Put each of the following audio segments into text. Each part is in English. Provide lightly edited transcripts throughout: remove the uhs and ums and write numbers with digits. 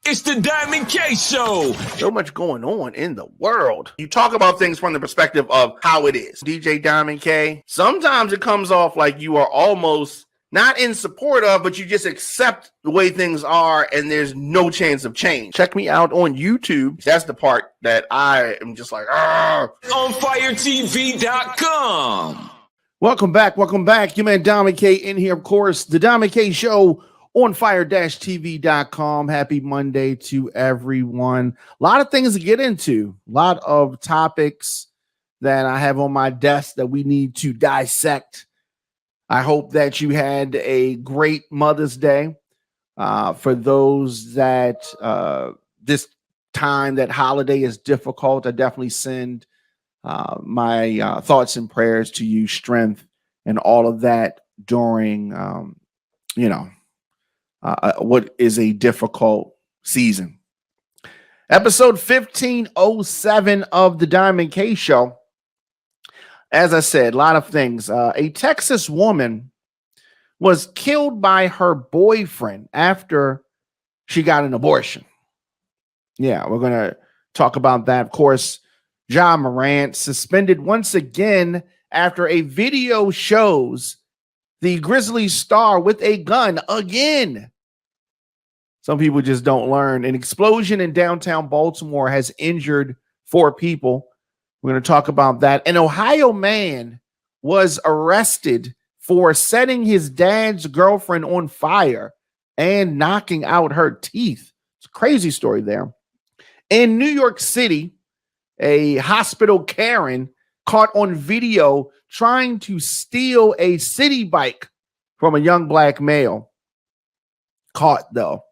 It's the Diamond K Show. So much going on in the world. You talk about things from the perspective of how it is. DJ Diamond K, sometimes it comes off like you are almost not in support of, but you just accept the way things are and there's no chance of change. Check me out on YouTube. That's the part that I am just like, ONFIRE-TV.com. Welcome back. Your man Diamond K in here, of course. The Diamond K Show on ONFIRE-TV.com. Happy Monday to everyone. A lot of things to get into. A lot of topics that I have on my desk that we need to dissect. I hope that you had a great Mother's Day. For those that this time, that holiday is difficult, I definitely send my thoughts and prayers to you, strength and all of that during, what is a difficult season. Episode 1507 of the Diamond K Show. As I said, a lot of things. A Texas woman was killed by her boyfriend after she got an abortion. Yeah, we're going to talk about that. Of course, Morant suspended once again after a video shows the Grizzlies star with a gun again. Some people just don't learn. An explosion in downtown Baltimore has injured 4 people. We're going to talk about that. An Ohio man was arrested for setting his dad's girlfriend on fire and knocking out her teeth. It's a crazy story there. In New York City, a hospital Karen caught on video trying to steal a CitiBike from a young black male. Caught, though.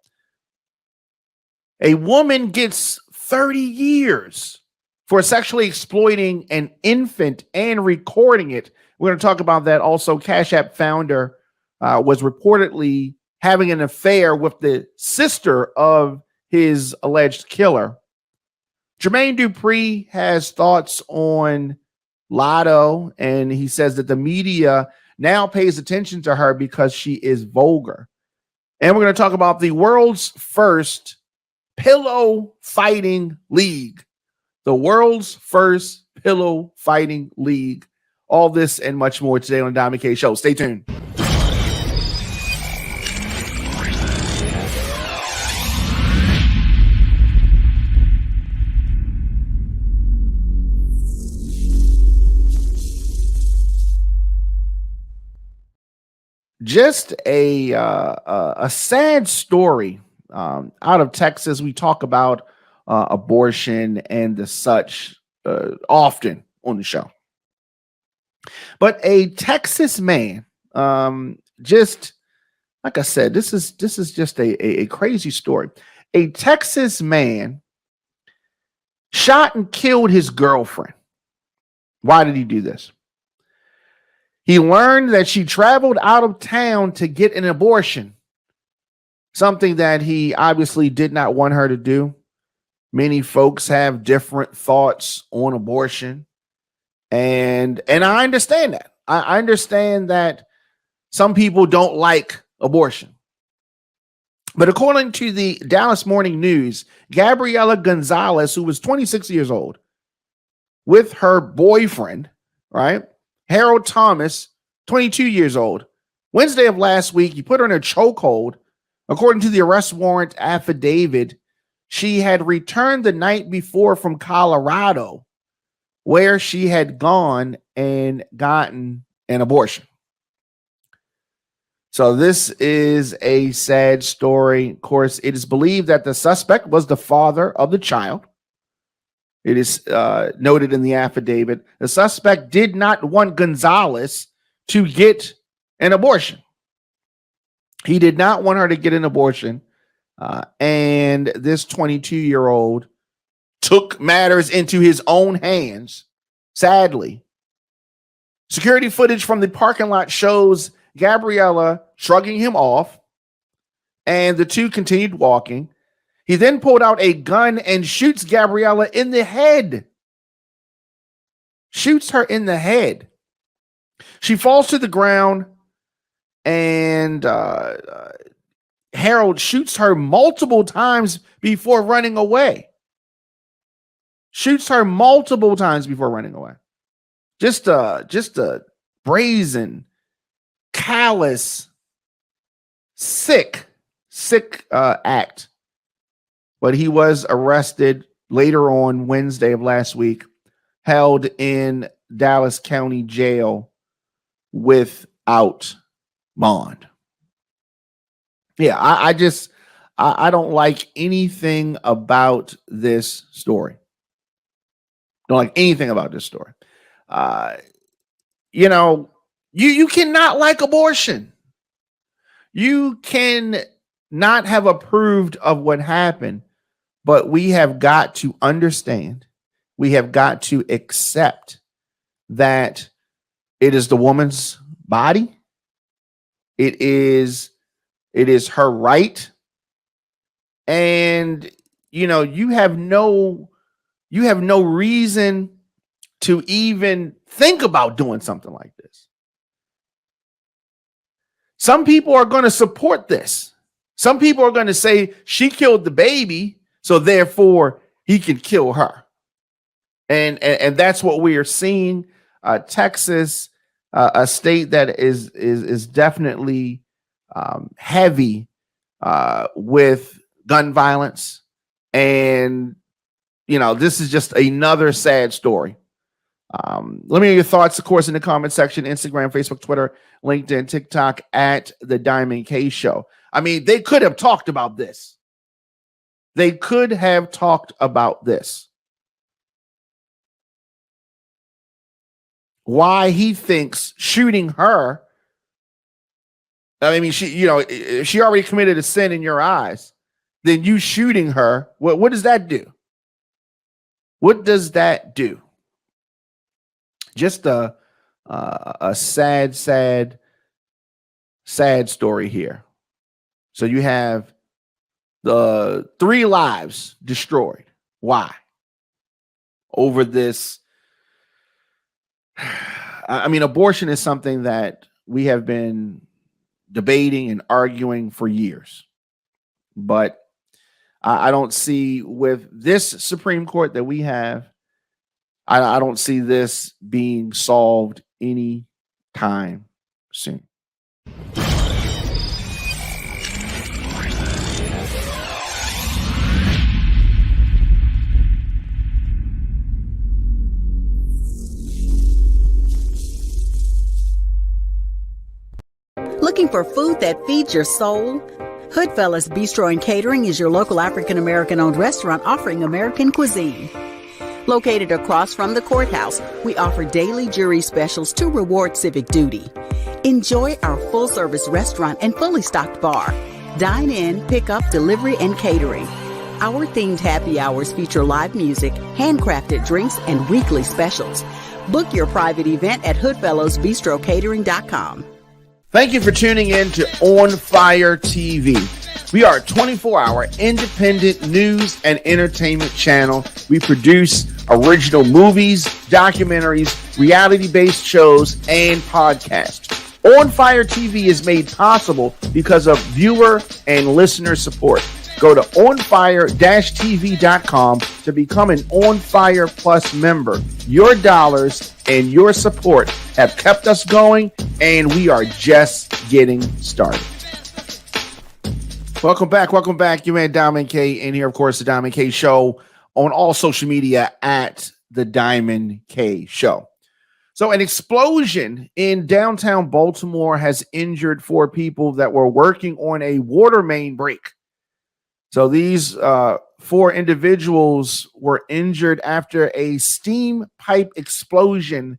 A woman gets 30 years for sexually exploiting an infant and recording it. We're going to talk about that. Also, Cash App founder was reportedly having an affair with the sister of his alleged killer. Jermaine Dupri has thoughts on Latto, and he says that the media now pays attention to her because she is vulgar. And we're going to talk about the world's first pillow fighting league. The world's first pillow fighting league. All this and much more today on the Diamond K Show. Stay tuned. Just a sad story out of Texas. We talk about abortion and the such often on the show. But a Texas man, just like I said, this is just a crazy story. A Texas man shot and killed his girlfriend. Why did he do this? He learned that she traveled out of town to get an abortion, something that he obviously did not want her to do. Many folks have different thoughts on abortion. And I understand that. I understand that some people don't like abortion. But according to the Dallas Morning News, Gabriela Gonzalez, who was 26 years old, with her boyfriend, right, Harold Thomas, 22 years old, Wednesday of last week, he put her in a chokehold. According to the arrest warrant affidavit, she had returned the night before from Colorado, where she had gone and gotten an abortion. So this is a sad story. Of course, it is believed that the suspect was the father of the child. It is noted in the affidavit. The suspect did not want Gonzalez to get an abortion. He did not want her to get an abortion. And this 22-year-old took matters into his own hands. Sadly, security footage from the parking lot shows Gabriela shrugging him off, and the two continued walking. He then pulled out a gun and shoots Gabriela in the head. Shoots her in the head. She falls to the ground, and Harold shoots her multiple times before running away. Shoots her multiple times before running away. Just a brazen, callous, sick act. But he was arrested later on Wednesday of last week, held in Dallas County Jail without bond. Yeah, I don't like anything about this story. Don't like anything about this story. You cannot like abortion. You can not have approved of what happened, but we have got to understand, we have got to accept that it is the woman's body. It is her right. And you have no reason to even think about doing something like this. Some people are going to support this. Some people are going to say she killed the baby, so therefore he can kill her. And that's what we are seeing. Texas, a state that is definitely heavy with gun violence. And, this is just another sad story. Let me know your thoughts, of course, in the comment section, Instagram, Facebook, Twitter, LinkedIn, TikTok, at The Diamond K Show. I mean, they could have talked about this. They could have talked about this. Why he thinks shooting her, I mean, she already committed a sin in your eyes. Then you shooting her, what does that do? What does that do? Just a sad story here. So you have the 3 lives destroyed. Why? Over this. I mean, abortion is something that we have been debating and arguing for years. But I don't see with this Supreme Court that we have, I don't see this being solved anytime soon. Looking for food that feeds your soul? Hoodfellas Bistro and Catering is your local African-American owned restaurant offering American cuisine. Located across from the courthouse, we offer daily jury specials to reward civic duty. Enjoy our full-service restaurant and fully stocked bar. Dine in, pick up, delivery, and catering. Our themed happy hours feature live music, handcrafted drinks, and weekly specials. Book your private event at hoodfellowsbistrocatering.com. Thank you for tuning in to ONFIRE-TV. We are a 24-hour independent news and entertainment channel. We produce original movies, documentaries, reality-based shows, and podcasts. ONFIRE-TV is made possible because of viewer and listener support. Go to onfire-tv.com to become an On Fire Plus member. Your dollars and your support have kept us going, and we are just getting started. Welcome back. Jermaine Diamond K in here, of course, the Diamond K Show on all social media at the Diamond K Show. So an explosion in downtown Baltimore has injured 4 people that were working on a water main break. So these 4 individuals were injured after a steam pipe explosion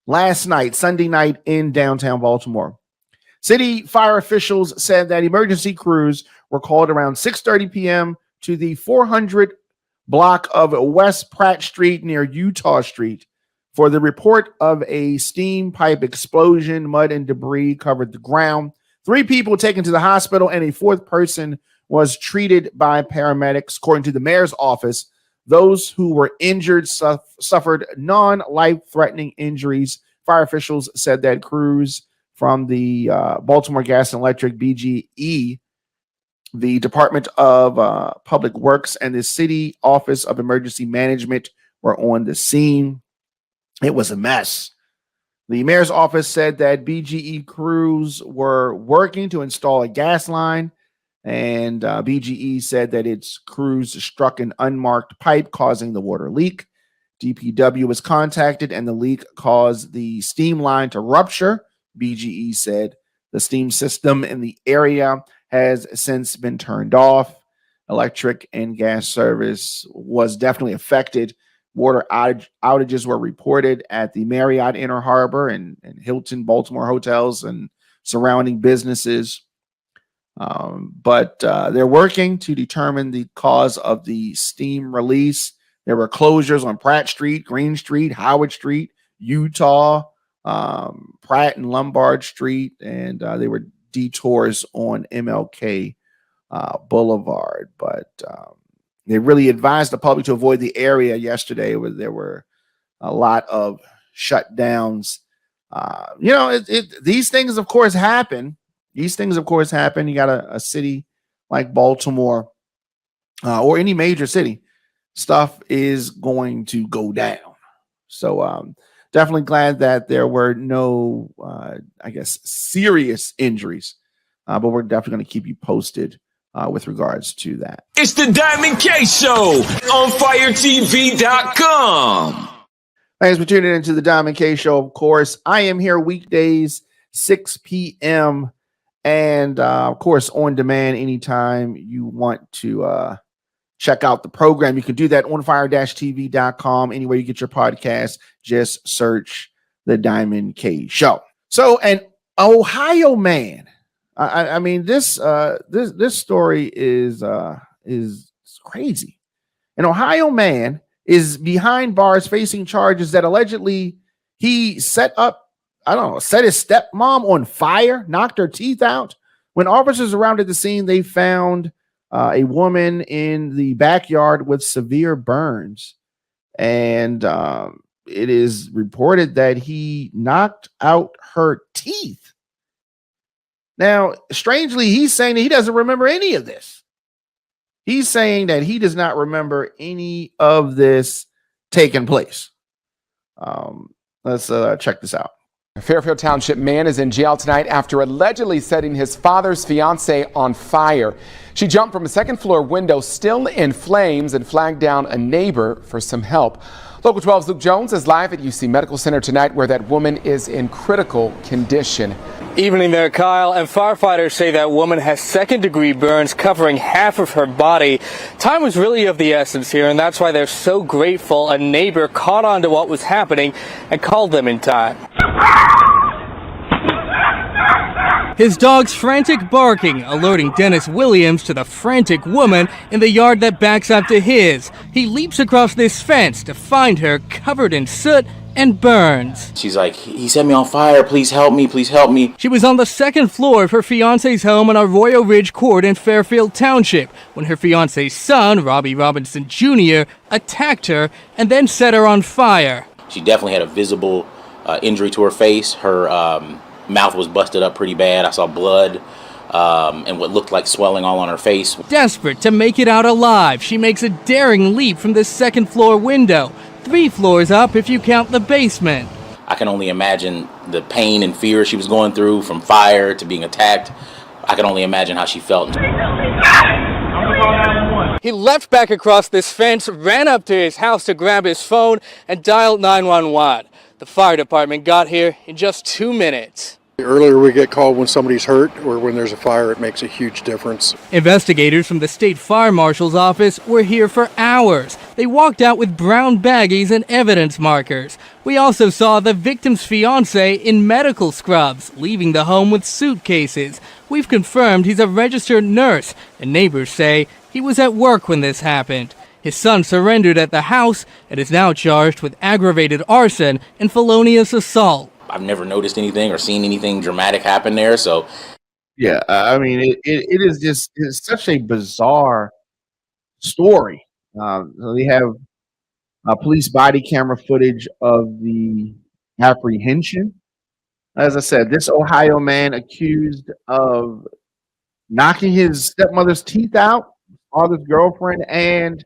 last night, Sunday night, in downtown Baltimore. City fire officials said that emergency crews were called around 6:30 p.m. to the 400 block of West Pratt Street near Utah Street for the report of a steam pipe explosion. Mud and debris covered the ground. 3 people taken to the hospital, and a 4th person was treated by paramedics. According to the mayor's office, those who were injured suffered non-life-threatening injuries. Fire officials said that crews from the Baltimore Gas and Electric, BGE, The Department of Public Works and the City Office of Emergency Management were on the scene. It was a mess. The mayor's office said that BGE crews were working to install a gas line, and BGE said that its crews struck an unmarked pipe, causing the water leak. DPW was contacted, and the leak caused the steam line to rupture. BGE said the steam system in the area has since been turned off. Electric and gas service was definitely affected. Water outages were reported at the Marriott Inner Harbor and Hilton Baltimore hotels and surrounding businesses. But they're working to determine the cause of the steam release. There were closures on Pratt Street, Green Street, Howard Street, Utah, Pratt and Lombard Street, and they were detours on MLK Boulevard. But they really advised the public to avoid the area yesterday, where there were a lot of shutdowns. These things, of course, happen. You got a city like Baltimore or any major city, stuff is going to go down. So definitely glad that there were no, serious injuries. But we're definitely going to keep you posted with regards to that. It's the Diamond K Show on ONFIRE-TV.com. Thanks for tuning into the Diamond K Show. Of course, I am here weekdays, 6 p.m. And of course, on demand anytime you want to check out the program. You can do that on ONFIRE-TV.com. Anywhere you get your podcast, just search the Diamond K Show. So, an Ohio man. I mean, this story is crazy. An Ohio man is behind bars facing charges that allegedly he set his stepmom on fire, knocked her teeth out. When officers arrived at the scene, they found a woman in the backyard with severe burns. And it is reported that he knocked out her teeth. Now, strangely, he's saying that he doesn't remember any of this. He's saying that he does not remember any of this taking place. Let's check this out. A Fairfield Township man is in jail tonight after allegedly setting his father's fiancee on fire. She jumped from a second-floor window still in flames and flagged down a neighbor for some help. Local 12's Luke Jones is live at UC Medical Center tonight, where that woman is in critical condition. Evening there, Kyle. And firefighters say that woman has second-degree burns covering half of her body. Time was really of the essence here, and that's why they're so grateful a neighbor caught on to what was happening and called them in time. His dog's frantic barking alerting Dennis Williams to the frantic woman in the yard that backs up to his. He leaps across this fence to find her covered in soot and burns. She's like, he set me on fire, please help me, please help me. She was on the second floor of her fiance's home on Arroyo Ridge Court in Fairfield Township when her fiance's son, Robbie Robinson Jr., attacked her and then set her on fire. She definitely had a visible injury to her face. Her mouth was busted up pretty bad. I saw blood and what looked like swelling all on her face. Desperate to make it out alive, she makes a daring leap from the second floor window, 3 floors up if you count the basement. I can only imagine the pain and fear she was going through, from fire to being attacked. I can only imagine how she felt. He leapt back across this fence, ran up to his house to grab his phone, and dialed 911. The fire department got here in just 2 minutes. The earlier we get called when somebody's hurt or when there's a fire, it makes a huge difference. Investigators from the state fire marshal's office were here for hours. They walked out with brown baggies and evidence markers. We also saw the victim's fiance in medical scrubs, leaving the home with suitcases. We've confirmed he's a registered nurse, and neighbors say he was at work when this happened. His son surrendered at the house and is now charged with aggravated arson and felonious assault. I've never noticed anything or seen anything dramatic happen there, so. Yeah, I mean, it is just, it's such a bizarre story. They have police body camera footage of the apprehension. As I said, this Ohio man accused of knocking his stepmother's teeth out, father's girlfriend, and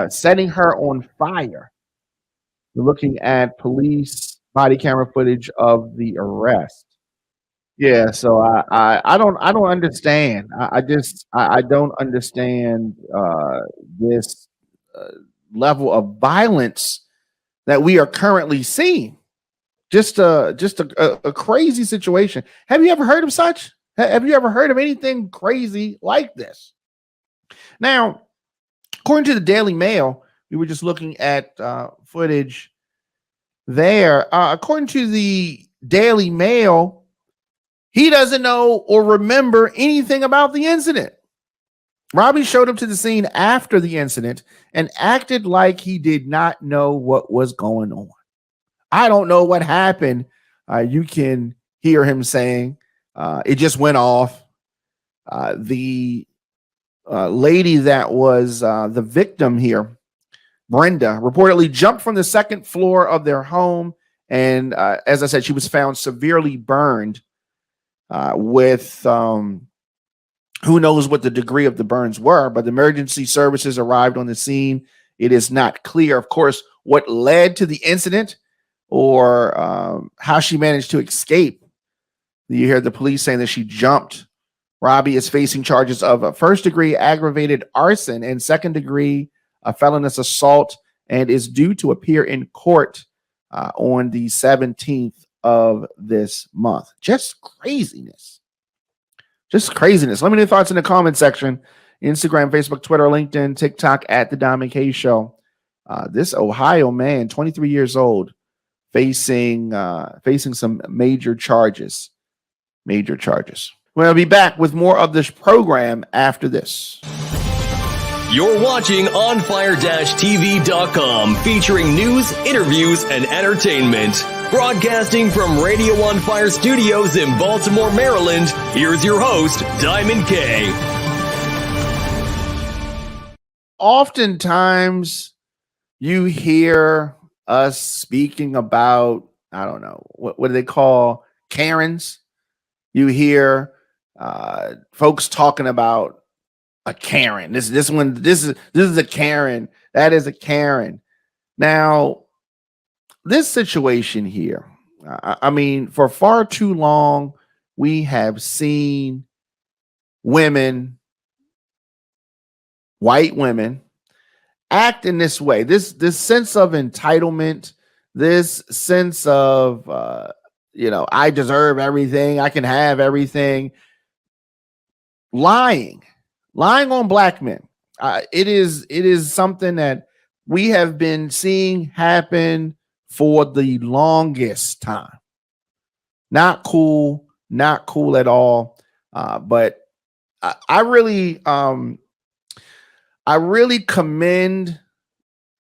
setting her on fire. We're looking at police body camera footage of the arrest. Yeah, so I don't understand. I don't understand this level of violence that we are currently seeing. Just a crazy situation. Have you ever heard of such? Have you ever heard of anything crazy like this? Now, according to the Daily Mail, we were just looking at footage there. According to the Daily Mail, he doesn't know or remember anything about the incident. Robbie showed up to the scene after the incident and acted like he did not know what was going on. I don't know what happened. You can hear him saying it just went off. The lady that was the victim here, Brenda, reportedly jumped from the second floor of their home. And as I said, she was found severely burned with who knows what the degree of the burns were, but the emergency services arrived on the scene. It is not clear, of course, what led to the incident or how she managed to escape. You hear the police saying that she jumped. Robbie is facing charges of first-degree aggravated arson and second-degree felonious assault and is due to appear in court on the 17th of this month. Just craziness. Just craziness. Let me know your thoughts in the comment section. Instagram, Facebook, Twitter, LinkedIn, TikTok at The Diamond K Show. This Ohio man, 23 years old, facing some major charges. Major charges. We'll be back with more of this program after this. You're watching OnFire-TV.com, featuring news, interviews, and entertainment. Broadcasting from Radio On Fire Studios in Baltimore, Maryland, here's your host, Diamond K. Oftentimes, you hear us speaking about, I don't know, what do they call Karens? You hear folks talking about a Karen. This is a Karen. That is a Karen. Now, this situation here, I mean, for far too long, we have seen women, white women, act in this way. This sense of entitlement, this sense of I deserve everything, I can have everything. Lying on black men. It is something that we have been seeing happen for the longest time. Not cool at all. But I really commend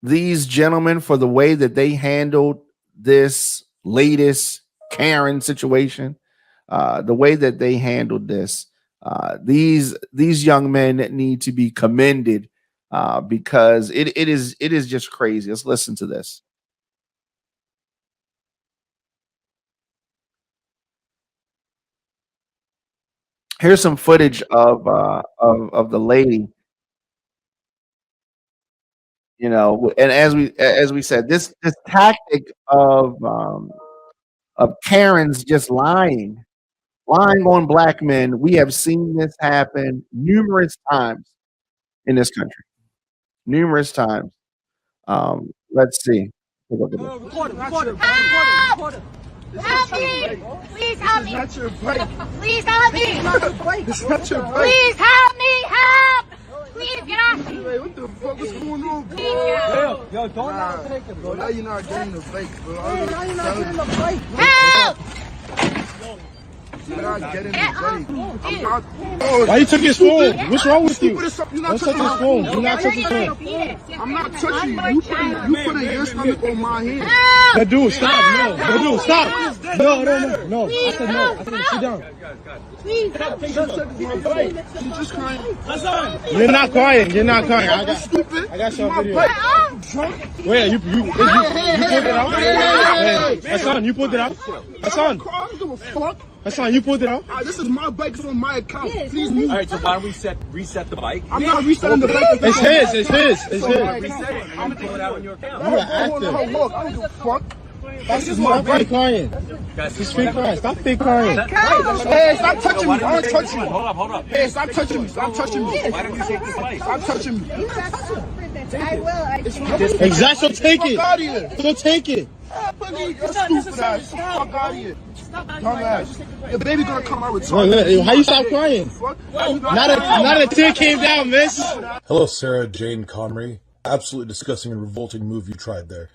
these gentlemen for the way that they handled this latest Karen situation. The way that they handled this. These young men need to be commended because it is just crazy. Let's listen to this. Here's some footage of the lady. And as we said, this tactic of Karens just lying on black men. We have seen this happen numerous times in this country. Numerous times. Let's see. Help me! Please help me! Please help me! Please help me! Help! Please get off me! What the fuck is going on, bro? Yo, don't bro, now you're not getting the bike, bro. Now you're not getting the bike. Help! You're not getting the bike. Why you took his phone? What's wrong with you? Don't touch his phone. Do not touch his phone. I'm not touching you. You putting your stomach on my hand. No, dude, stop. No, dude, stop. No. I said no. I said sit down. Please. She's just crying. You're not crying. I got some video. Where you pulled it out? Hey, Hassan, you pulled it out? Hassan. I don't give a fuck. That's fine. You pulled it out. This is my bike. It's on my account. Please move. All right, so why don't we reset the bike? I'm not resetting the bike. It's his. It's his. It's his. I'm gonna pull it out on your account. You are active. Look, I don't give a fuck. This is my bike. Crying. Just fake crying. Stop fake crying. Hey, stop touching me. I don't touch you. Hold up. Hey, stop touching me. Stop touching me. Why don't you take this bike? Stop touching me. I will. Exactly. So take it. Fuck out of here. So take it. You're stupid ass. Fuck out of here. Dumbass. Your baby gonna come out with How you stop crying? Not a tear came down, miss. Hello, Sarah Jane Comrie. Absolutely disgusting and revolting move you tried there.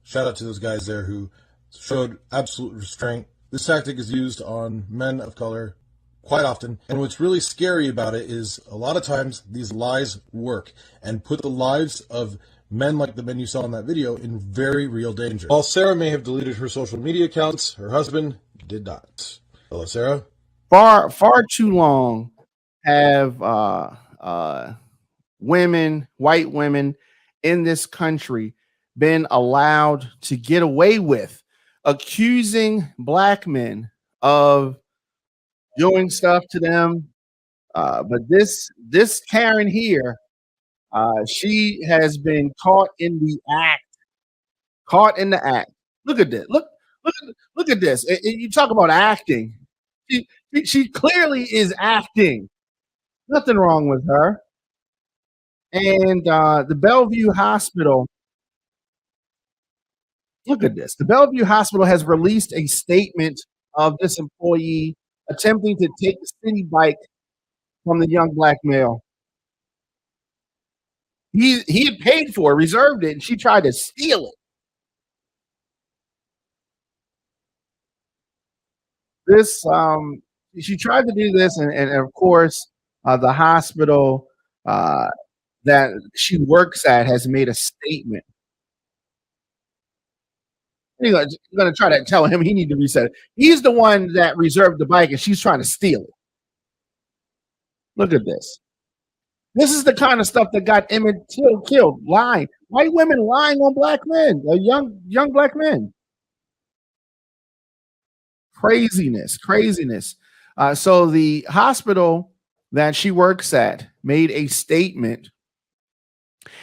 Shout out to those guys there who showed absolute restraint. This tactic is used on men of color quite often, and what's really scary about it is a lot of times these lies work and put the lives of men like the men you saw in that video in very real danger. While Sarah may have deleted her social media accounts, her husband did not. Hello, Sarah. Far too long have women, white women in this country been allowed to get away with accusing black men of doing stuff to them. But this Karen here, she has been caught in the act. Look at this. Look at this. You talk about acting. She clearly is acting. Nothing wrong with her. And the Bellevue Hospital. Look at this. The Bellevue Hospital has released a statement of this employee attempting to take the CitiBike from the young black male. He had paid for it, reserved it, and she tried to steal it. She tried to do this, and of course, the hospital that she works at has made a statement. You're going to try to tell him he needs to reset it. He's the one that reserved the bike, and she's trying to steal it. Look at this. This is the kind of stuff that got Emmett Till killed. Lying. White women lying on black men, young black men. Craziness. So the hospital that she works at made a statement,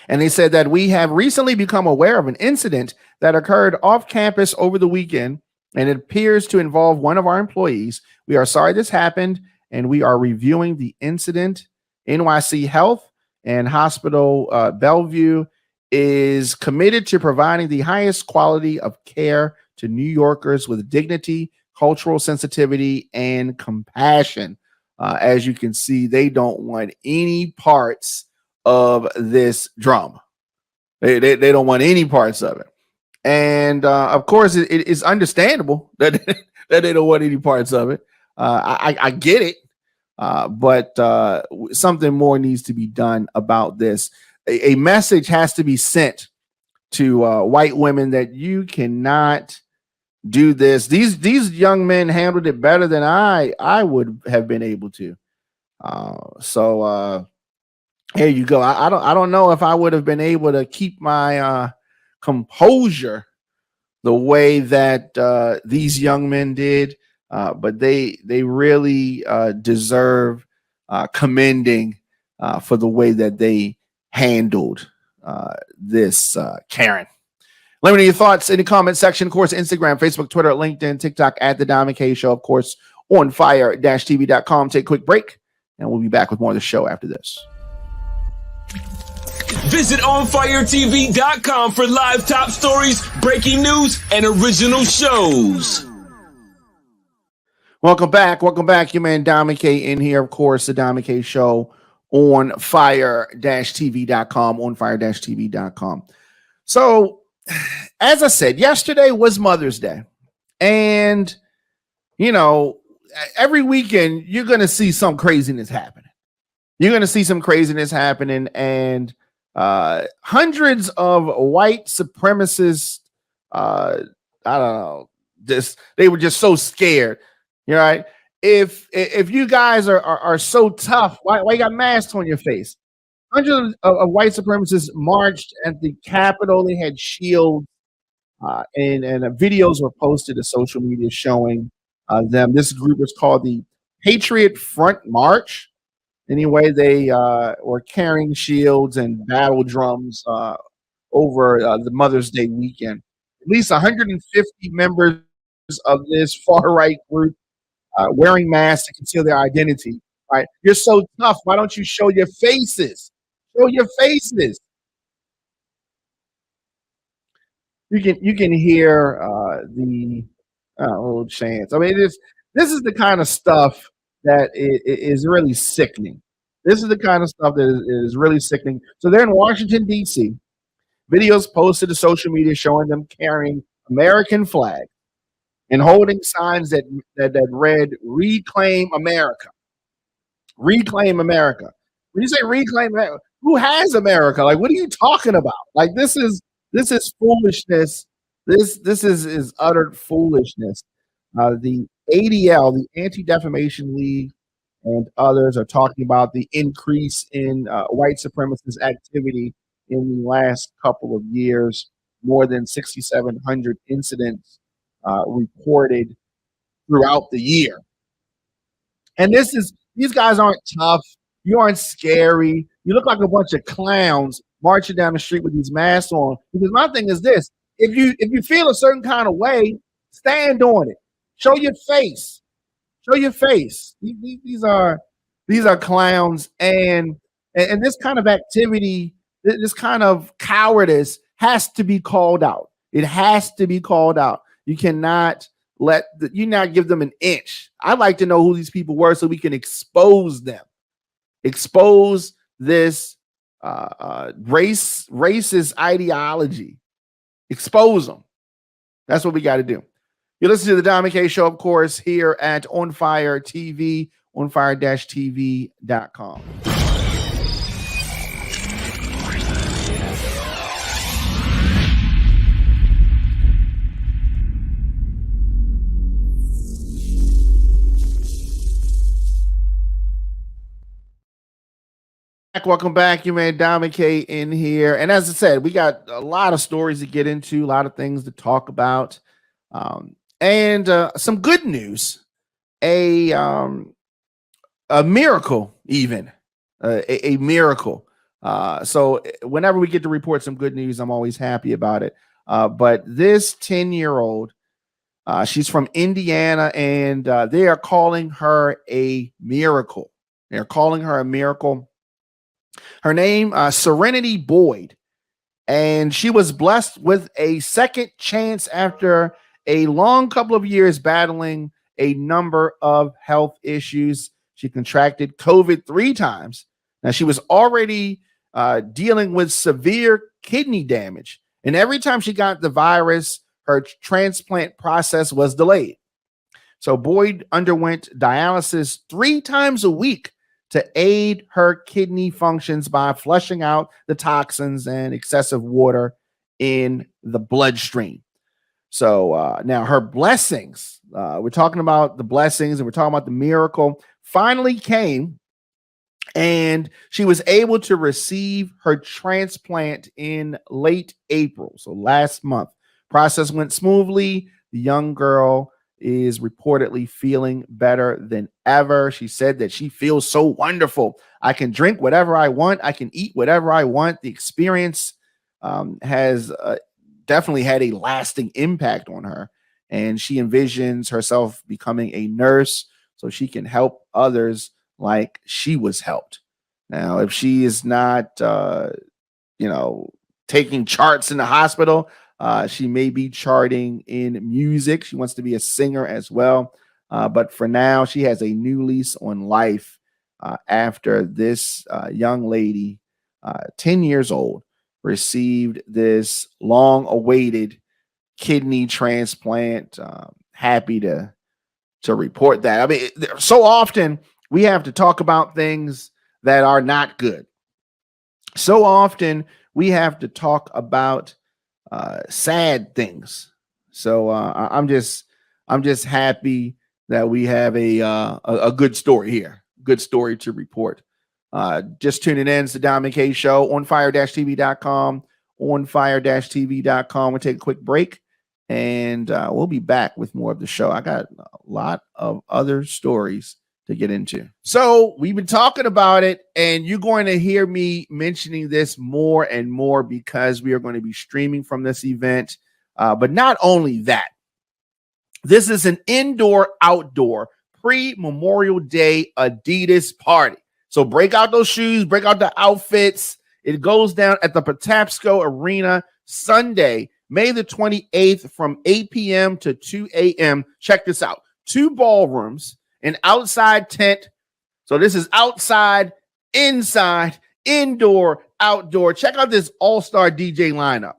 and they said that we have recently become aware of an incident that occurred off campus over the weekend, and it appears to involve one of our employees. We are sorry this happened, and we are reviewing the incident. NYC Health and Hospital Bellevue is committed to providing the highest quality of care to New Yorkers with dignity, cultural sensitivity, and compassion. As you can see, they don't want any parts of this drama. They don't want any parts of it. And of course, it is understandable that they don't want any parts of it. I get it. But something more needs to be done about this. A message has to be sent to white women that you cannot do this. These young men handled it better than I would have been able to. So here you go. I don't know if I would have been able to keep my composure the way that these young men did. But they really deserve commending for the way that they handled this Karen. Let me know your thoughts in the comment section. Of course, Instagram, Facebook, Twitter, LinkedIn, TikTok at The Diamond K Show. Of course, ONFIRE-TV.com. Take a quick break, and we'll be back with more of the show after this. Visit OnFIRE-TV.com for live top stories, breaking news, and original shows. Welcome back. Your man Diamond K in here. Of course, the Diamond K Show on fire-tv.com, on fire-tv.com. So, as I said, yesterday was Mother's Day. And, every weekend you're going to see some craziness happening. And hundreds of white supremacists, I don't know, they were just so scared. You're right. If you guys are so tough, why you got masks on your face? Hundreds of white supremacists marched at the Capitol. They had shields, and videos were posted to social media showing them. This group is called the Patriot Front March. Anyway, they were carrying shields and battle drums over the Mother's Day weekend. At least 150 members of this far-right group wearing masks to conceal their identity. Right? You're so tough. Why don't you show your faces? Show your faces. You can hear the little chants. I mean, this is the kind of stuff that is really sickening. This is the kind of stuff that is really sickening. So they're in Washington, D.C. Videos posted to social media showing them carrying American flag and holding signs that read "Reclaim America." Reclaim America. When you say reclaim America, who has America? Like, what are you talking about? Like, this is foolishness. This is utter foolishness. The ADL, the Anti-Defamation League, and others are talking about the increase in white supremacist activity in the last couple of years. More than 6,700 incidents reported throughout the year. And these guys aren't tough. You aren't scary. You look like a bunch of clowns marching down the street with these masks on. Because my thing is this: if you feel a certain kind of way, stand on it. Show your face. Show your face. These are clowns, and this kind of activity, this kind of cowardice has to be called out. It has to be called out. You cannot not give them an inch. I'd like to know who these people were so we can expose them. Expose this racist ideology. Expose them. That's what we got to do. You listen to the Diamond K Show, of course, here at ONFIRE-TV, ONFIRE-TV.com. Welcome back. You made Diamond K in here. And as I said, we got a lot of stories to get into, a lot of things to talk about. And some good news, a miracle, even a miracle. So whenever we get to report some good news, I'm always happy about it. But this 10-year-old, she's from Indiana, and they are calling her a miracle. They're calling her a miracle. Her name, Serenity Boyd, and she was blessed with a second chance after a long couple of years battling a number of health issues. She contracted COVID 3 times. Now, she was already dealing with severe kidney damage, and every time she got the virus, her transplant process was delayed. So Boyd underwent dialysis 3 times a week to aid her kidney functions by flushing out the toxins and excessive water in the bloodstream. So now her blessings, we're talking about the blessings and we're talking about the miracle, finally came, and she was able to receive her transplant in late April. So last month, process went smoothly. The young girl is reportedly feeling better than ever. She said that she feels so wonderful. I can drink whatever I want. I can eat whatever I want. The experience has definitely had a lasting impact on her. And she envisions herself becoming a nurse so she can help others like she was helped. Now, if she is not, taking charts in the hospital, she may be charting in music. She wants to be a singer as well. But for now, she has a new lease on life after this young lady, 10 years old, received this long-awaited kidney transplant. Happy to report that. I mean, so often we have to talk about things that are not good. So often we have to talk about sad things. So I'm just happy that we have a good story here. Good story to report. Just tuning in. It's the Diamond K Show on ONFIRE-TV.com. ONFIRE-TV.com. We'll take a quick break, and we'll be back with more of the show. I got a lot of other stories to get into. So we've been talking about it, and you're going to hear me mentioning this more and more because we are going to be streaming from this event. But not only that, this is an indoor-outdoor pre-Memorial Day Adidas party. So break out those shoes, break out the outfits. It goes down at the Patapsco Arena Sunday, May the 28th from 8 p.m. to 2 a.m. Check this out. 2 ballrooms, an outside tent. So this is outside, inside, indoor, outdoor. Check out this all-star DJ lineup.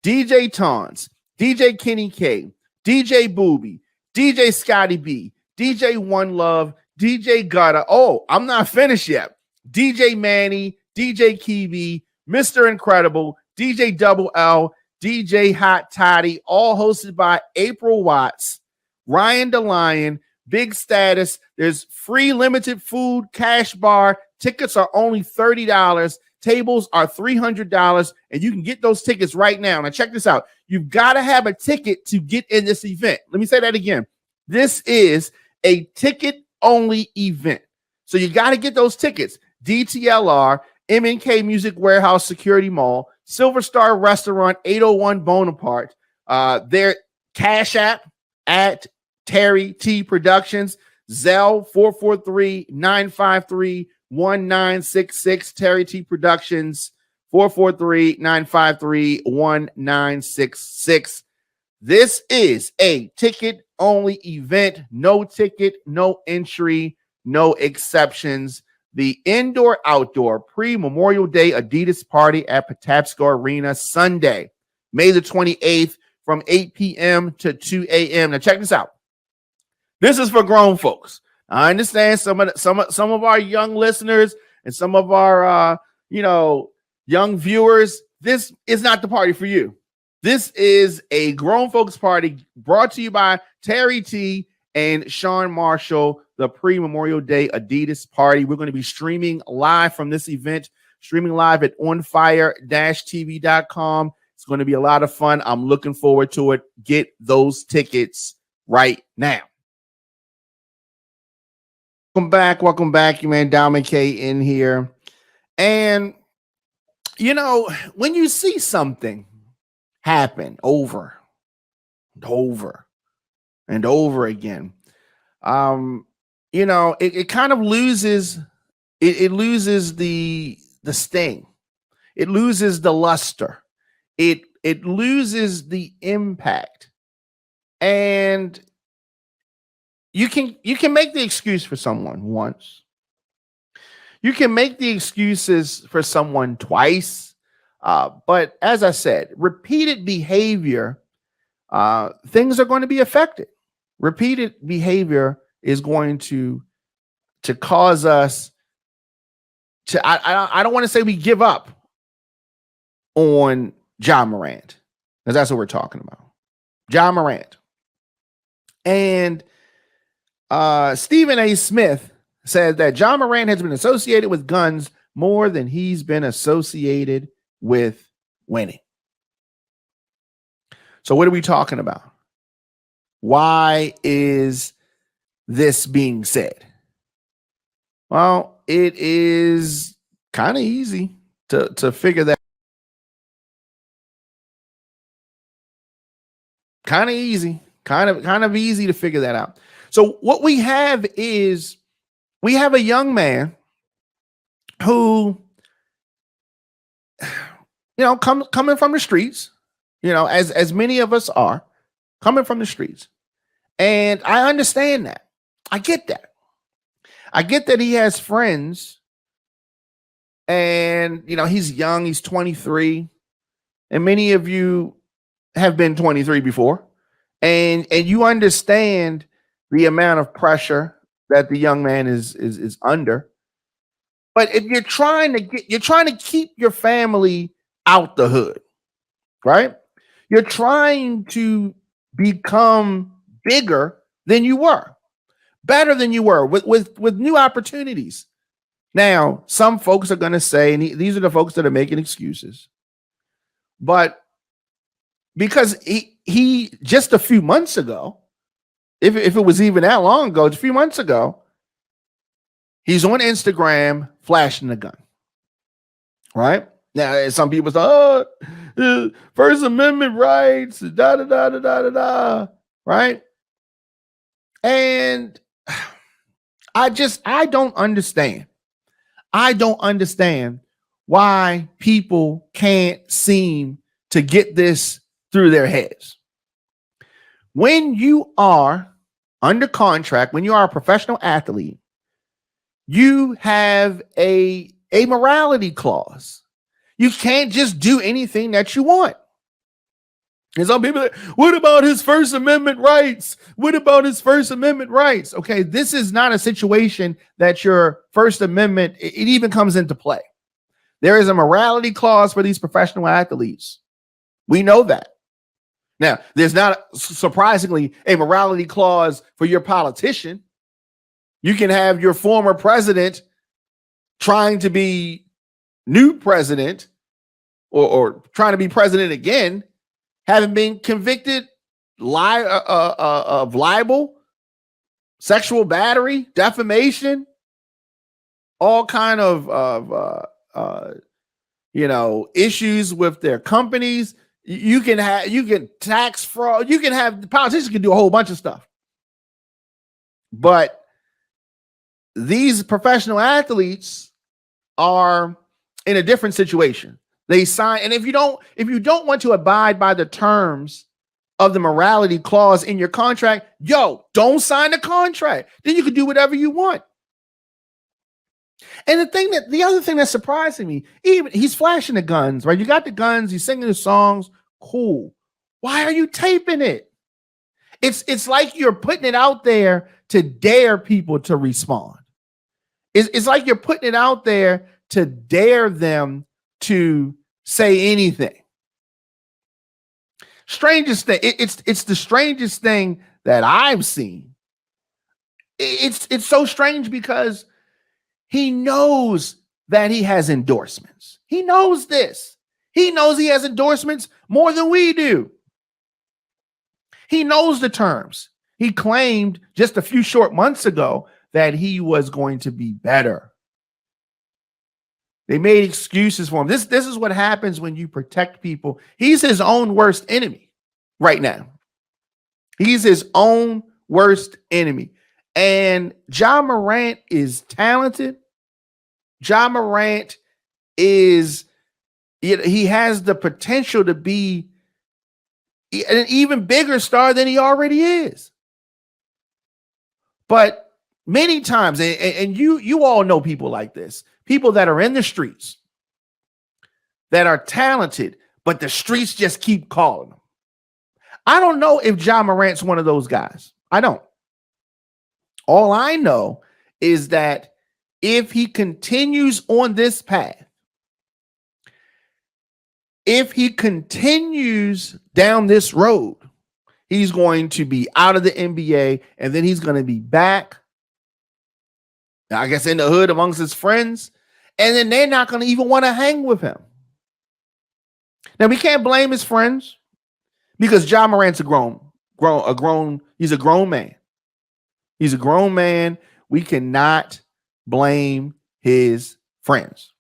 DJ Tons, DJ Kenny K, DJ Booby, DJ Scotty B, DJ One Love, DJ Gutter. Oh, I'm not finished yet. DJ Manny, DJ Kiwi, Mr. Incredible, DJ Double L, DJ Hot Toddy, all hosted by April Watts, Ryan DeLion, Big Status. There's free limited food, cash bar. Tickets are only $30. Tables are $300, and you can get those tickets right now. Now, check this out. You've got to have a ticket to get in this event. Let me say that again. This is a ticket-only event. So you got to get those tickets. DTLR, MNK Music Warehouse Security Mall, Silver Star Restaurant, 801 Bonaparte, their Cash App at Terry T Productions, Zelle 443-953-1966, Terry T Productions, 443-953-1966. This is a ticket-only event. No ticket, no entry, no exceptions. The indoor-outdoor pre-Memorial Day Adidas party at Patapsco Arena Sunday, May the 28th from 8 p.m. to 2 a.m. Now check this out. This is for grown folks. I understand some of our young listeners and some of our young viewers. This is not the party for you. This is a grown folks party brought to you by Terry T and Sean Marshall, the pre-Memorial Day Adidas party. We're going to be streaming live from this event, streaming live at ONFIRE-TV.com. It's going to be a lot of fun. I'm looking forward to it. Get those tickets right now. Welcome back. Your man Diamond K in here. And, when you see something happen over and over and over again, it kind of loses, it loses the sting. It loses the luster. It loses the impact. And you can make the excuse for someone once. You can make the excuses for someone twice. But as I said, repeated behavior, things are going to be affected. Repeated behavior is going to cause us to, I don't want to say we give up on Ja Morant, because that's what we're talking about. Ja Morant. And Stephen A. Smith said that Ja Morant has been associated with guns more than he's been associated with winning. So what are we talking about? Why is this being said? Well, it is kind of easy to figure that. Kind of easy to figure that out. So what we have is we have a young man who, coming from the streets, as many of us are coming from the streets. And I understand that. I get that. I get that he has friends and, he's young, he's 23. And many of you have been 23 before. And you understand the amount of pressure that the young man is under. But if you're trying to keep your family out the hood, right? You're trying to become bigger than you were, better than you were, with new opportunities. Now, some folks are going to say, and these are the folks that are making excuses, but because he just a few months ago, if it was even that long ago, a few months ago, he's on Instagram flashing the gun. Right? Now, some people say, oh, First Amendment rights, da da da da da da da. Right? And I don't understand. I don't understand why people can't seem to get this through their heads. When you are under contract, when you are a professional athlete, you have a morality clause. You can't just do anything that you want. And some people are like, what about his First Amendment rights? What about his First Amendment rights? Okay, this is not a situation that your First Amendment, it even comes into play. There is a morality clause for these professional athletes. We know that. Now, there's not, surprisingly, a morality clause for your politician. You can have your former president trying to be new president or trying to be president again, having been convicted of libel, sexual battery, defamation, all kind of issues with their companies. You can tax fraud. The politicians can do a whole bunch of stuff. But these professional athletes are in a different situation. They sign, and if you don't want to abide by the terms of the morality clause in your contract, don't sign the contract. Then you can do whatever you want. And the other thing that's surprising me, even he's flashing the guns, right? You got the guns, he's singing the songs, cool. Why are you taping it? It's like you're putting it out there to dare people to respond. It's like you're putting it out there to dare them to say anything. Strangest thing. It's the strangest thing that I've seen. It's so strange because he knows that he has endorsements. He knows this. He knows he has endorsements more than we do. He knows the terms. He claimed just a few short months ago that he was going to be better. They made excuses for him. This is what happens when you protect people. He's his own worst enemy right now. He's his own worst enemy. And Ja Morant is talented. Ja Morant is, he has the potential to be an even bigger star than he already is. But many times, and you all know people like this, people that are in the streets that are talented, but the streets just keep calling them. I don't know if Ja Morant's one of those guys. I don't. All I know is that if he continues on this path, if he continues down this road, he's going to be out of the NBA, and then he's going to be back, I guess, in the hood amongst his friends, and then they're not going to even want to hang with him. Now, we can't blame his friends because Ja Morant's he's a grown man. He's a grown man. We cannot blame his friends.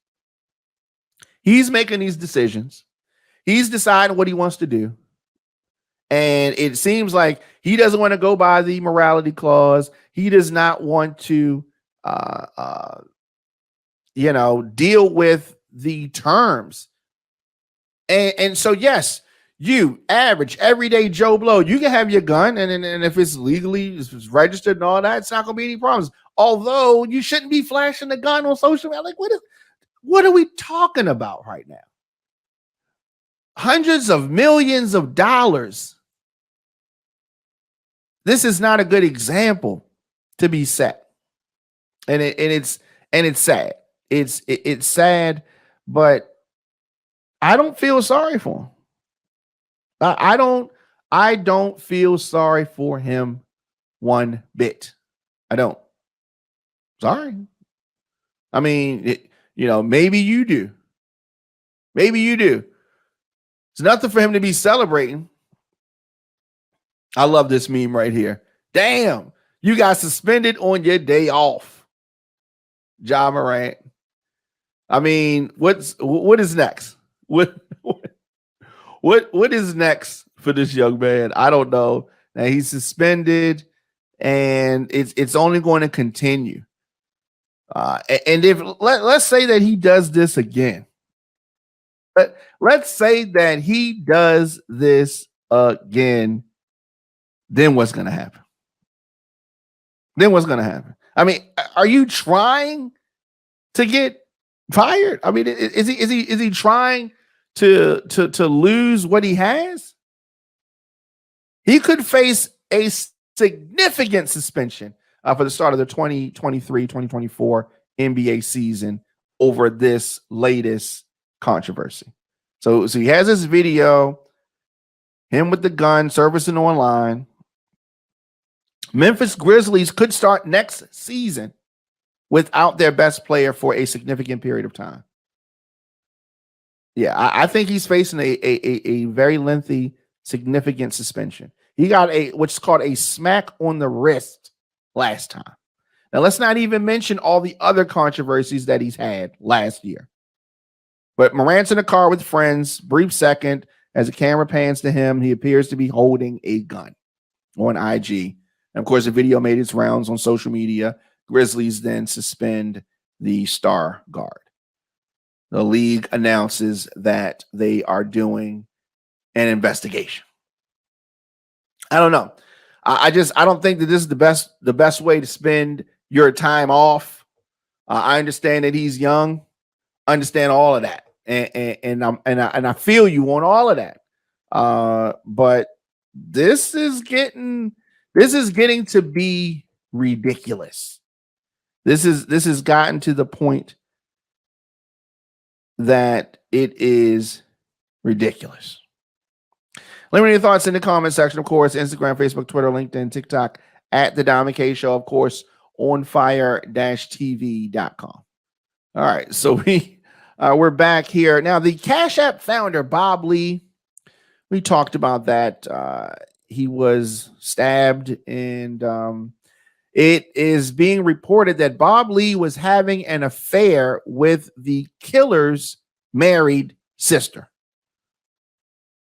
He's making these decisions. He's deciding what he wants to do. And it seems like he doesn't want to go by the morality clause. He does not want to, deal with the terms. And so, yes, you average everyday Joe Blow, you can have your gun, and if it's legally, if it's registered and all that, it's not going to be any problems. Although you shouldn't be flashing the gun on social media. Like, what are we talking about right now? Hundreds of millions of dollars. This is not a good example to be set, and it's sad. It's sad, but I don't feel sorry for him. I don't feel sorry for him one bit. I don't. Sorry. I mean, maybe you do. Maybe you do. It's nothing for him to be celebrating. I love this meme right here. Damn, you got suspended on your day off. Ja Morant. I mean, what is next? What is next for this young man? I don't know. Now he's suspended, and it's only going to continue. And if let's say that he does this again, but let's say that he does this again, then what's going to happen? Then what's going to happen? I mean, are you trying to get fired? I mean, is he trying to lose what he has? He could face a significant suspension for the start of the 2023-2024 NBA season over this latest controversy. So he has this video, him with the gun, servicing online. Memphis Grizzlies could start next season without their best player for a significant period of time. Yeah, I think he's facing a very lengthy, significant suspension. He got what's called a smack on the wrist last time. Now, let's not even mention all the other controversies that he's had last year. But Morant's in a car with friends, brief second, as the camera pans to him, he appears to be holding a gun on IG. And of course, the video made its rounds on social media. Grizzlies then suspend the star guard. The league announces that they are doing an investigation. I don't know. I don't think that this is the best way to spend your time off. I understand that he's young. I understand all of that, and I feel you on all of that. But this is getting to be ridiculous. This has gotten to the point that it is ridiculous. Let me know your thoughts in the comment section, of course. Instagram, Facebook, Twitter, LinkedIn, TikTok, at The Diamond K Show, of course, ONFIRE-TV.com. All right, so we're back here. Now, the Cash App founder, Bob Lee, we talked about that. He was stabbed, and it is being reported that Bob Lee was having an affair with the killer's married sister.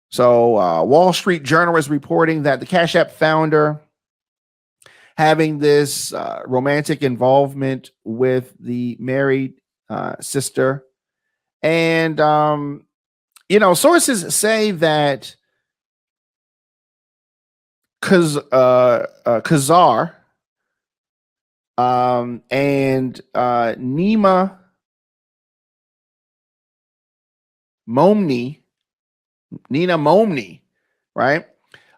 So Wall Street Journal is reporting that the Cash App founder having this romantic involvement with the married sister. And, sources say that Kazar and Nima Nina Momney, right?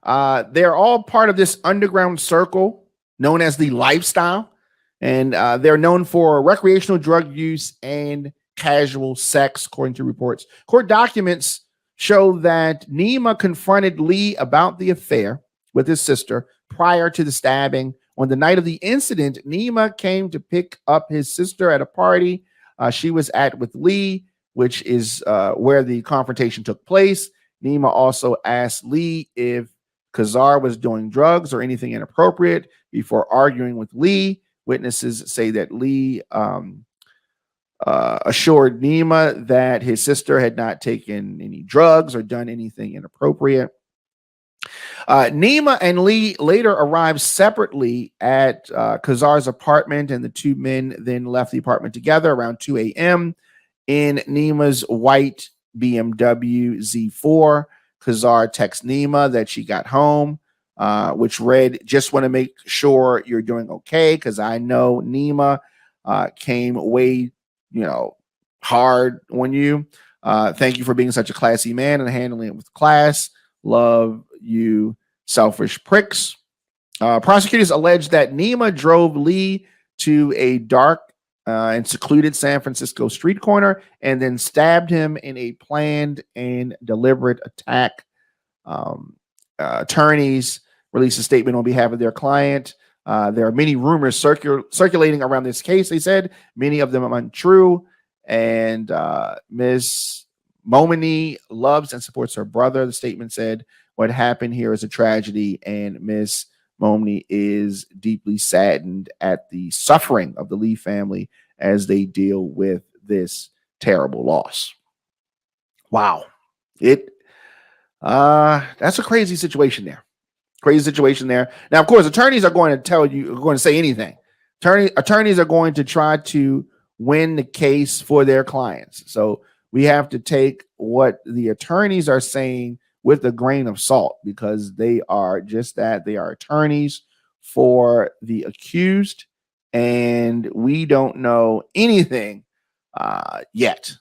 They're all part of this underground circle known as the Lifestyle, and they're known for recreational drug use and casual sex, according to reports. Court documents show that Nima confronted Lee about the affair with his sister prior to the stabbing. On the night of the incident, Nima came to pick up his sister at a party she was at with Lee, which is where the confrontation took place. Nima also asked Lee if Kazar was doing drugs or anything inappropriate before arguing with Lee. Witnesses say that Lee assured Nima that his sister had not taken any drugs or done anything inappropriate. Nima and Lee later arrived separately at Kazar's apartment, and the two men then left the apartment together around 2 a.m. in Nima's white BMW Z4. Kazar texts Nima that she got home, which read, "Just want to make sure you're doing okay, because I know Nima came way, hard on you. Thank you for being such a classy man and handling it with class. Love you, selfish pricks." Prosecutors allege that Nima drove Lee to a dark and secluded San Francisco street corner and then stabbed him in a planned and deliberate attack. Attorneys released a statement on behalf of their client. There are many rumors circulating around this case, they said. Many of them are untrue. And Ms. Momini loves and supports her brother, the statement said. what happened here is a tragedy, and Miss Momney is deeply saddened at the suffering of the Lee family as they deal with this terrible loss. Wow. That's a crazy situation there. Crazy situation there. Now, of course, attorneys are going to say anything. Attorneys are going to try to win the case for their clients. So we have to take what the attorneys are saying with a grain of salt, because they are just that. They are attorneys for the accused, and we don't know anything yet.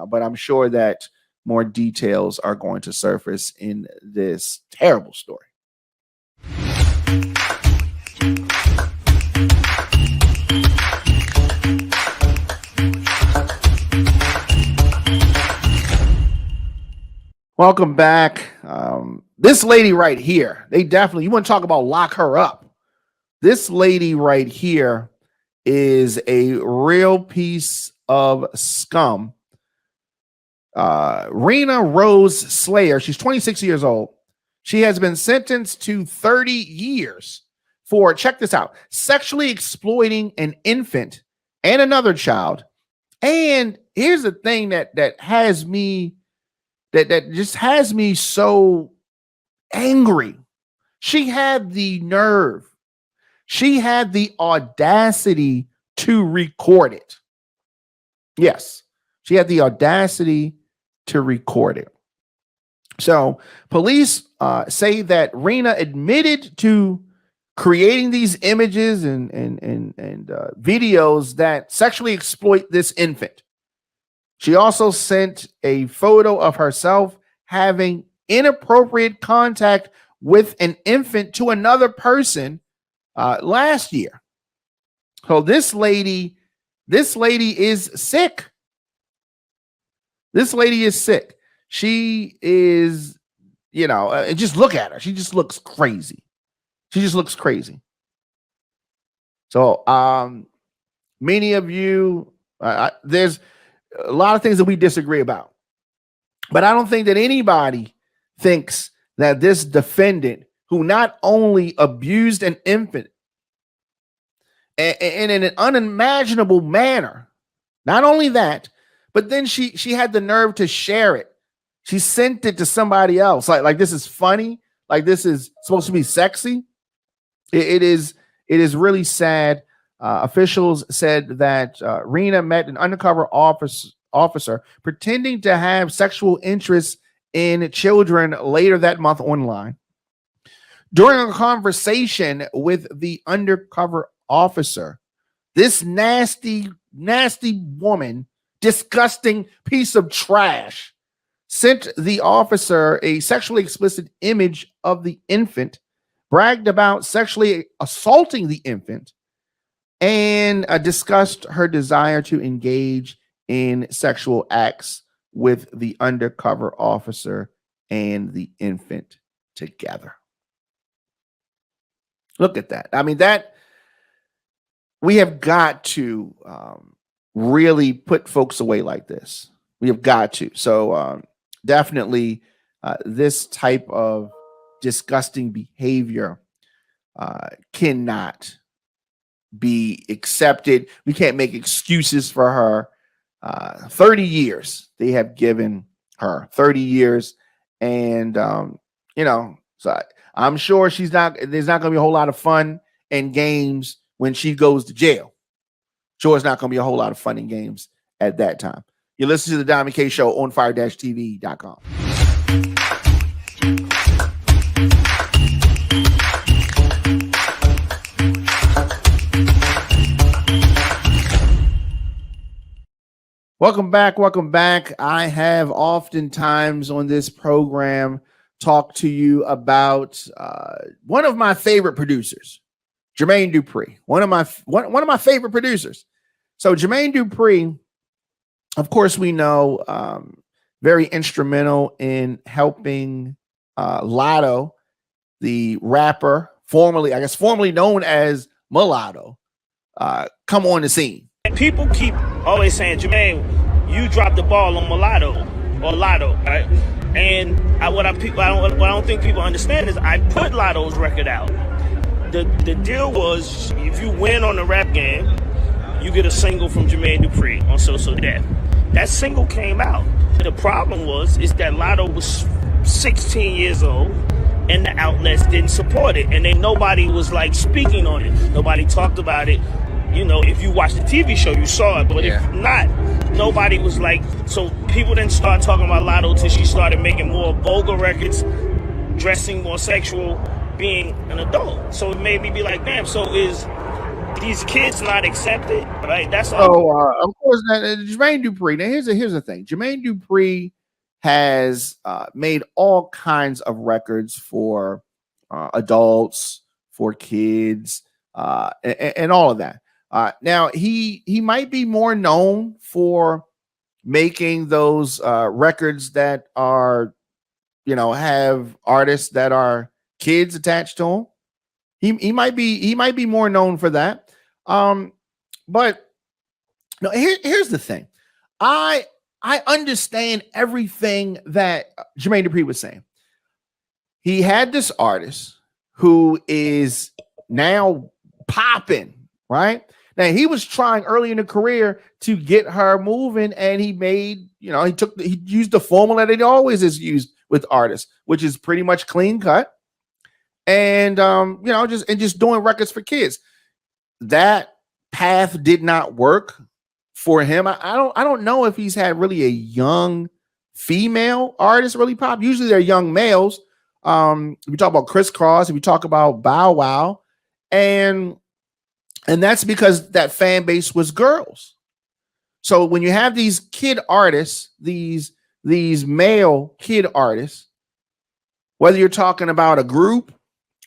But I'm sure that more details are going to surface in this terrible story. Welcome back. This lady right here, you want to talk about lock her up. This lady right here is a real piece of scum. Rena Rose Slayer, she's 26 years old. She has been sentenced to 30 years for, check this out, sexually exploiting an infant and another child. And here's the thing that has me, that just has me so angry. She had the nerve. She had the audacity to record it. Yes, she had the audacity to record it. So police say that Rena admitted to creating these images and videos that sexually exploit this infant. She also sent a photo of herself having inappropriate contact with an infant to another person last year. So this lady is sick. This lady is sick. She is, just look at her. She just looks crazy. So many of you, there's a lot of things that we disagree about, but I don't think that anybody thinks that this defendant, who not only abused an infant and in an unimaginable manner, not only that, but then she had the nerve to share it. She sent it to somebody else. Like this is funny. Like this is supposed to be sexy. It is really sad. Officials said that Rena met an undercover officer pretending to have sexual interest in children later that month online. During a conversation with the undercover officer, this nasty woman, disgusting piece of trash, sent the officer a sexually explicit image of the infant, bragged about sexually assaulting the infant, and discussed her desire to engage in sexual acts with the undercover officer and the infant together. Look at that. I mean, that we have got to really put folks away like this. We have got to. So definitely this type of disgusting behavior cannot be accepted. We can't make excuses for her. 30 years they have given her, 30 years. And, so I'm sure there's not going to be a whole lot of fun and games when she goes to jail. Sure, it's not going to be a whole lot of fun and games at that time. You listen to the Diamond K Show on ONFIRE-TV.com. Welcome back. I have oftentimes on this program talked to you about one of my favorite producers, Jermaine Dupri, one of my favorite producers. So Jermaine Dupri, of course, we know, very instrumental in helping Latto, the rapper, formerly known as Mulatto, come on the scene. People keep always saying, Jermaine, you dropped the ball on Mulatto or Latto, right? And what I don't think people understand is I put Latto's record out. The deal was, if you win on the rap game, you get a single from Jermaine Dupri on So So Def. That single came out. The problem is that Latto was 16 years old and the outlets didn't support it, and then nobody was like speaking on it. Nobody talked about it. You know, if you watched the TV show, you saw it, but if not, nobody was like. So people didn't start talking about Latto till she started making more vulgar records, dressing more sexual, being an adult. So it made me be like, damn. So is these kids not accepted? Right? That's all. Of course, Jermaine Dupri. Now here's the thing. Jermaine Dupri has made all kinds of records for adults, for kids, and all of that. Now he might be more known for making those records that are, have artists that are kids attached to him. He might be more known for that. But no, here's the thing. I understand everything that Jermaine Dupri was saying. He had this artist who is now popping, right? Now he was trying early in the career to get her moving, and he made, he used the formula that he always has used with artists, which is pretty much clean cut, and just doing records for kids. That path did not work for him. I don't know if he's had really a young female artist really pop. Usually they're young males. If we talk about Criss Cross, if we talk about Bow Wow, and that's because that fan base was girls. So when you have these kid artists, these male kid artists, whether you're talking about a group,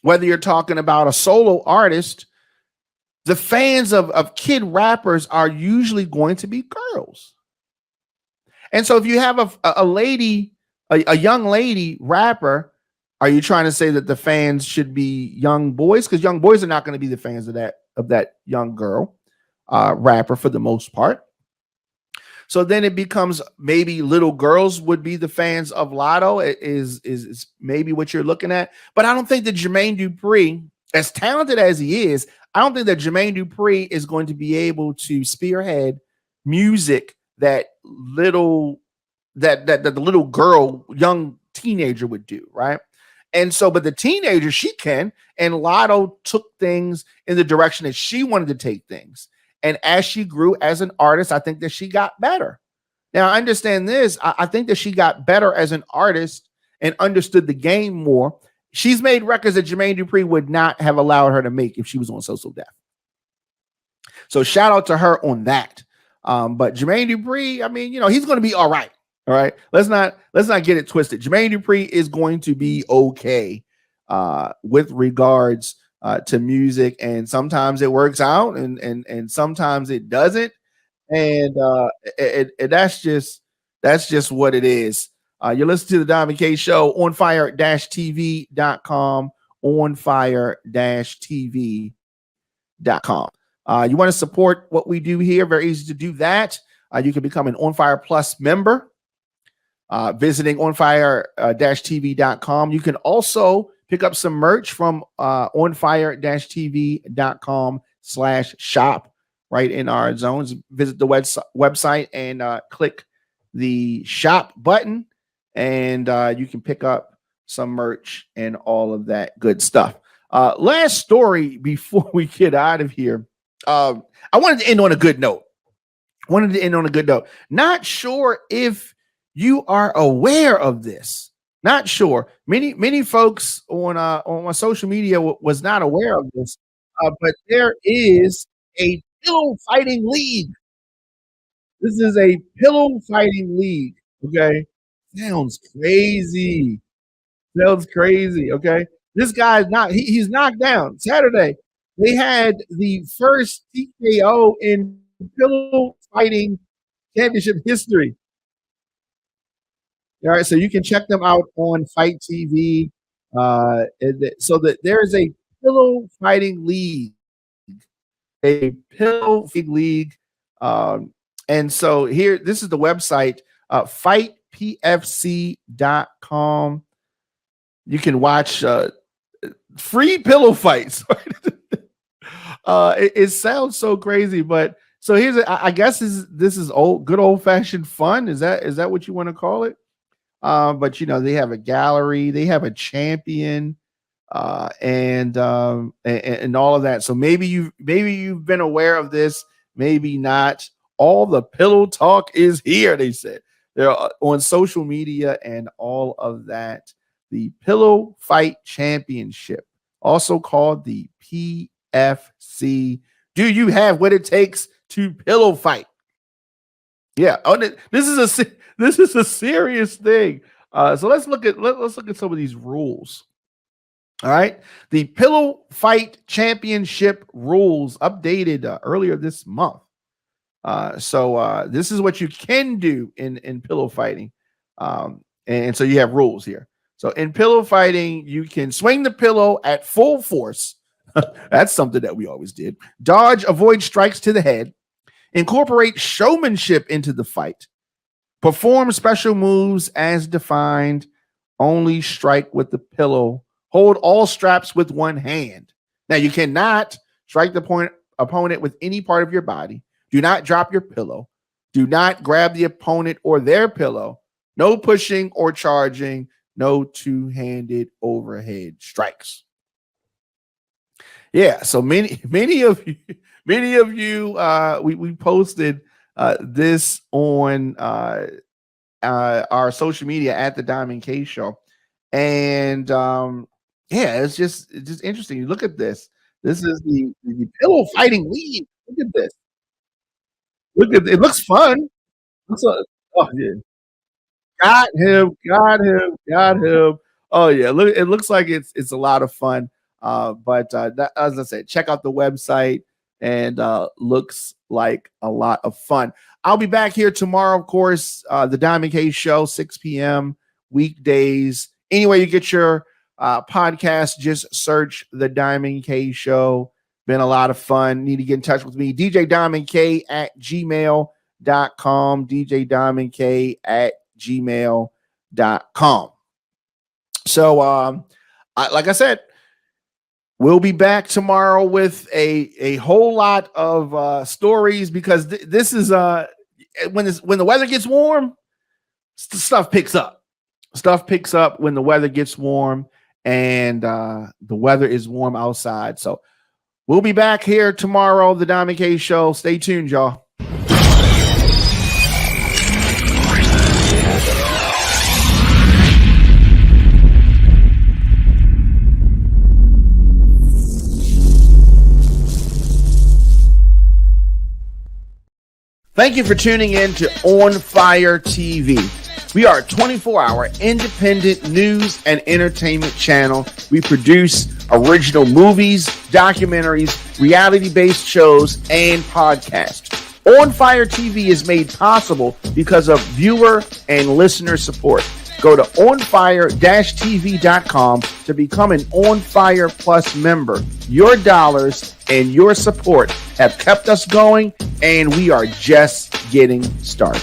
whether you're talking about a solo artist, the fans of kid rappers are usually going to be girls. And so if you have a young lady rapper, are you trying to say that the fans should be young boys? Because young boys are not going to be the fans of that young girl rapper for the most part. So then it becomes maybe little girls would be the fans of Latto is maybe what you're looking at. But I don't think that Jermaine Dupri, as talented as he is, I don't think that Jermaine Dupri is going to be able to spearhead music that the little girl, young teenager would do, right? And so, but the teenager, she can, and Latto took things in the direction that she wanted to take things. And as she grew as an artist, I think that she got better. Now, I understand this. I think that she got better as an artist and understood the game more. She's made records that Jermaine Dupri would not have allowed her to make if she was on So So Def. So shout out to her on that. But Jermaine Dupri, I mean, he's going to be all right. All right. Let's not get it twisted. Jermaine Dupri is going to be okay with regards to music, and sometimes it works out and sometimes it doesn't. And that's just what it is. You listen to the Diamond K Show on ONFIRE-TV.com, ONFIRE-TV.com. You want to support what we do here? Very easy to do that. You can become an On Fire Plus member, visiting ONFIRE-TV.com. You can also pick up some merch from ONFIRE-TV.com/shop right in our zones. Visit the website and click the shop button, and you can pick up some merch and all of that good stuff. Last story before we get out of here. I wanted to end on a good note. Not sure if you are aware of this. Not sure. Many folks on my social media was not aware of this. But there is a pillow fighting league. This is a pillow fighting league. Okay. Sounds crazy. Okay. This guy's he's knocked down. Saturday, they had the first TKO in pillow fighting championship history. All right, so you can check them out on Fight TV. So that there's a pillow fighting league, and so here, this is the website, fightpfc.com. You can watch free pillow fights. It sounds so crazy, but so here's I guess this is good old fashioned fun. Is that what you want to call it? But you know, they have a gallery, they have a champion, and all of that. So maybe you've been aware of this, maybe not. All the pillow talk is here, they said. They're on social media and all of that. The Pillow Fight Championship, also called the PFC. Do you have what it takes to pillow fight? Yeah. Oh, this is a serious thing. So let's look at some of these rules. All right. The Pillow Fight Championship rules updated earlier this month. So this is what you can do in pillow fighting. And so you have rules here. So in pillow fighting, you can swing the pillow at full force. That's something that we always did. Dodge, avoid strikes to the head. Incorporate showmanship into the fight. Perform special moves as defined. Only strike with the pillow. Hold all straps with one hand. Now, you cannot strike the opponent with any part of your body. Do not drop your pillow. Do not grab the opponent or their pillow. No pushing or charging. No two-handed overhead strikes. Yeah, so many of you, we posted this on our social media at the Diamond K Show, and yeah, it's just interesting. You look at this. This is the pillow fighting league. Look at this. Look at it. Looks fun. Oh yeah. Got him. Oh yeah, look, it looks like it's a lot of fun. But as I said, check out the website, and looks like a lot of fun. I'll be back here tomorrow, of course. The Diamond K Show, 6 p.m. weekdays. Anyway, you get your podcast, just search the Diamond K Show. Been a lot of fun. Need to get in touch with me, djdiamondk at gmail.com, djdiamondk at gmail.com. So like I said, we'll be back tomorrow with a whole lot of stories, because this is when the weather gets warm, stuff picks up when the weather gets warm, and the weather is warm outside. So we'll be back here tomorrow, the Diamond K Show. Stay tuned, y'all. Thank you for tuning in to ONFIRE-TV. We are a 24-hour independent news and entertainment channel. We produce original movies, documentaries, reality-based shows, and podcasts. ONFIRE-TV is made possible because of viewer and listener support. Go to onfire-tv.com to become an On Fire Plus member. Your dollars and your support have kept us going, and we are just getting started.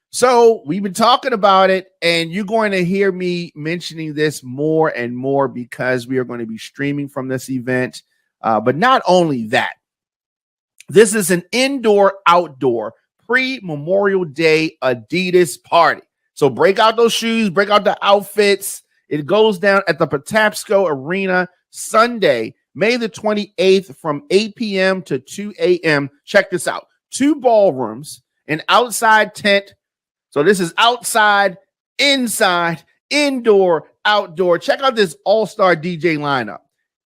So we've been talking about it, and you're going to hear me mentioning this more and more, because we are going to be streaming from this event. But not only that, this is an indoor-outdoor pre-Memorial Day Adidas party. So break out those shoes, break out the outfits. It goes down at the Patapsco Arena Sunday, May the 28th from 8 p.m. to 2 a.m. Check this out. 2 ballrooms, an outside tent. So this is outside, inside, indoor, outdoor. Check out this all-star DJ lineup.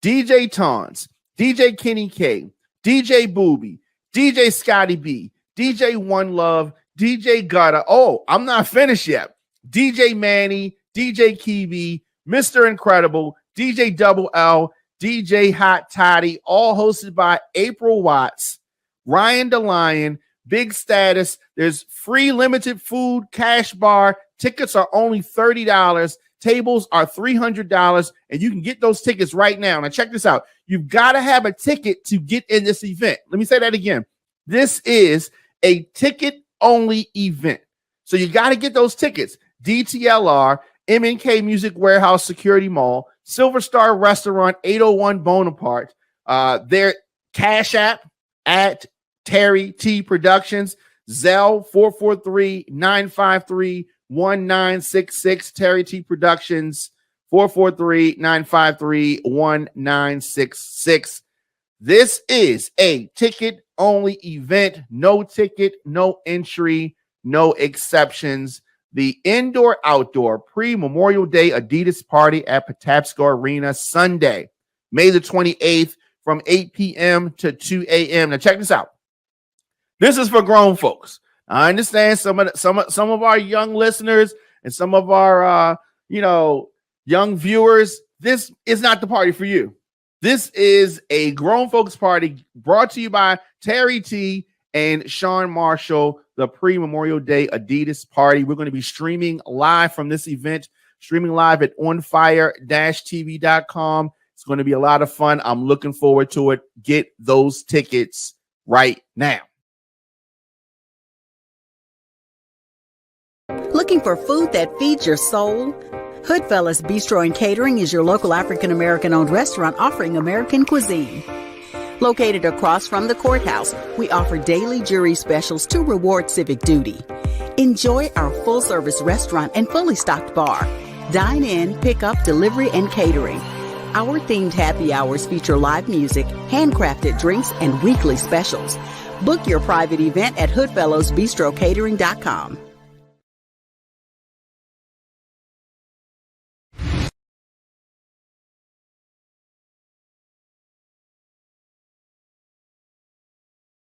DJ Tons, DJ Kenny K, DJ Booby, DJ Scotty B, DJ One Love, DJ Gutta. Oh, I'm not finished yet. DJ Manny, DJ Kiwi, Mr. Incredible, DJ Double L, DJ Hot Toddy, all hosted by April Watts, Ryan DeLion, Big Status. There's free limited food, cash bar. Tickets are only $30. Tables are $300, and you can get those tickets right now. Now, check this out. You've got to have a ticket to get in this event. Let me say that again. This is a ticket-only event. So you got to get those tickets. DTLR, MNK Music Warehouse Security Mall, Silver Star Restaurant, 801 Bonaparte, their Cash App at Terry T Productions, Zelle 443-953-1966, Terry T Productions, 443-953-1966. This is a ticket-only event. No ticket, no entry, no exceptions. The indoor-outdoor pre-Memorial Day Adidas party at Patapsco Arena Sunday, May the 28th from 8 p.m. to 2 a.m. Now check this out. This is for grown folks. I understand some of our young listeners and some of our young viewers. This is not the party for you. This is a grown folks party brought to you by Terry T and Sean Marshall, the pre-Memorial Day Adidas party. We're going to be streaming live from this event, streaming live at ONFIRE-TV.com. It's going to be a lot of fun. I'm looking forward to it. Get those tickets right now. Looking for food that feeds your soul? Hoodfellas Bistro and Catering is your local African-American owned restaurant offering American cuisine. Located across from the courthouse, we offer daily jury specials to reward civic duty. Enjoy our full-service restaurant and fully stocked bar. Dine in, pick up, delivery, and catering. Our themed happy hours feature live music, handcrafted drinks, and weekly specials. Book your private event at hoodfellowsbistrocatering.com.